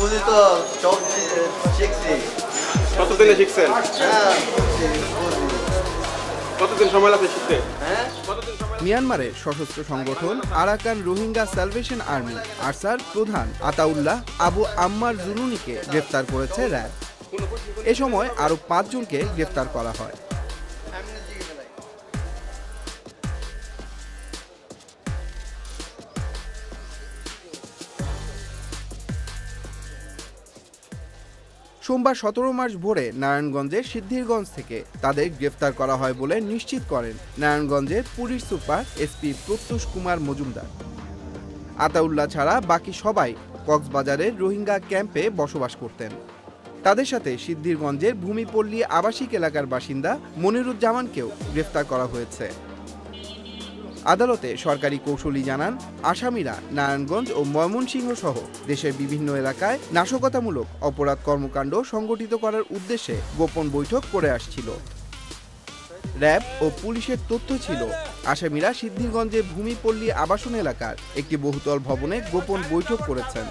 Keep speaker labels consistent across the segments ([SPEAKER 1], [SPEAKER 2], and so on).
[SPEAKER 1] বুঝি তো সব শিখছি।
[SPEAKER 2] কতদিনে শিখছেন?
[SPEAKER 1] হ্যাঁ বুঝি।
[SPEAKER 2] কতদিন সময় লাগবে শিখতে?
[SPEAKER 1] হ্যাঁ
[SPEAKER 3] মিয়ানমারের সশস্ত্র সংগঠন Arakan Rohingya salvation army Archer প্রধান আতাউল্লাহ আবু আম্মার জুলুনিকে গ্রেফতার করেছে র্যাব। এ সময় আরও ৫ জনকে গ্রেফতার করা হয়। সোমবার ১৭ মার্চ ভোরে নারায়ণগঞ্জের সিদ্ধিরগঞ্জ থেকে তাদের গ্রেফতার করা হয় বলে নিশ্চিত করেন নারায়ণগঞ্জের পুলিশ সুপার এসপি প্রত্যুষ কুমার মজুমদার। আতাউল্লাহ ছাড়া বাকি সবাই কক্সবাজারের রোহিঙ্গা ক্যাম্পে বসবাস করতেন। তাদের সাথে সিদ্ধিরগঞ্জের ভূমিপল্লী আবাসিক এলাকার বাসিন্দা মনিরুজ্জামানকেও গ্রেফতার করা হয়েছে। আদালতে সরকারি কৌঁসুলি জানান, আসামিরা নারায়ণগঞ্জ ও ময়মনসিংহ সহ দেশের বিভিন্ন এলাকায় নাশকতামূলক অপরাধ কর্মকাণ্ড সংগঠিত করার উদ্দেশ্যে গোপন বৈঠক করে আসছিল। র্যাব ও পুলিশের তথ্য ছিল, আসামিরা সিদ্ধিরগঞ্জের ভূমিপল্লী আবাসন এলাকার একটি বহুতল ভবনে গোপন বৈঠক করেছেন।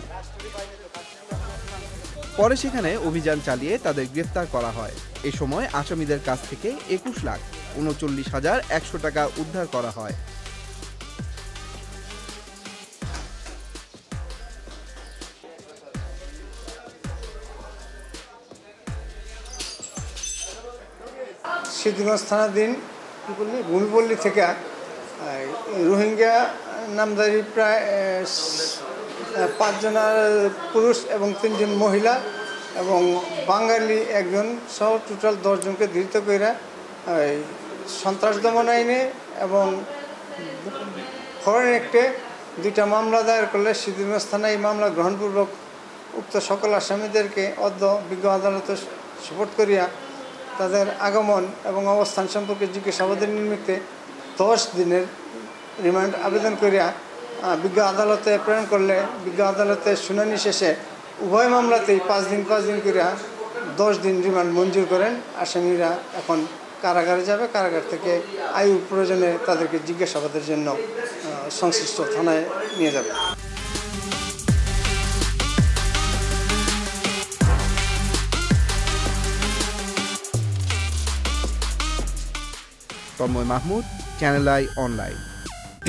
[SPEAKER 3] পরে সেখানে অভিযান চালিয়ে তাদের গ্রেফতার করা হয়। এ সময় আসামিদের কাছ থেকে ২১,৩৯,১০০ টাকা উদ্ধার করা হয়।
[SPEAKER 4] সিদ্ধিরগঞ্জ থানাধীন ভূমিপল্লী থেকে রোহিঙ্গা নামধারী প্রায় ৫ জন পুরুষ এবং ৩ জন মহিলা এবং বাঙালি একজন সহ টোটাল ১০ জনকে ধৃত করে সন্ত্রাস দমন আইনে এবং ফরেন অ্যাক্টে ২টা মামলা দায়ের করলে সিদ্ধিরগঞ্জ থানায় এই মামলা গ্রহণপূর্বক উক্ত সকল আসামিদেরকে অদ্য বিজ্ঞ আদালতে সুপোর্ট করিয়া তাদের আগমন এবং অবস্থান সম্পর্কে জিজ্ঞাসাবাদের নিমিত্তে ১০ দিনের রিমান্ড আবেদন করিয়া বিজ্ঞ আদালতে প্রেরণ করলে বিজ্ঞ আদালতের শুনানি শেষে উভয় মামলাতেই ৫ দিন করিয়া ১০ দিন রিমান্ড মঞ্জুর করেন। আসামিরা এখন কারাগারে যাবে, কারাগার থেকে আইন প্রয়োজনে তাদেরকে জিজ্ঞাসাবাদের জন্য সংশ্লিষ্ট থানায় নিয়ে যাবে।
[SPEAKER 3] তন্ময় মাহমুদ, চ্যানেল আই অনলাইন।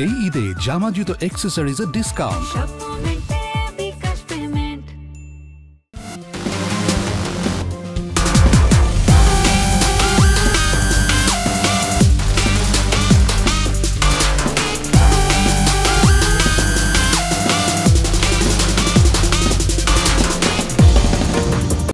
[SPEAKER 5] এই ঈদে জামা জুতো অ্যাক্সেসরিজের ডিসকাউন্ট।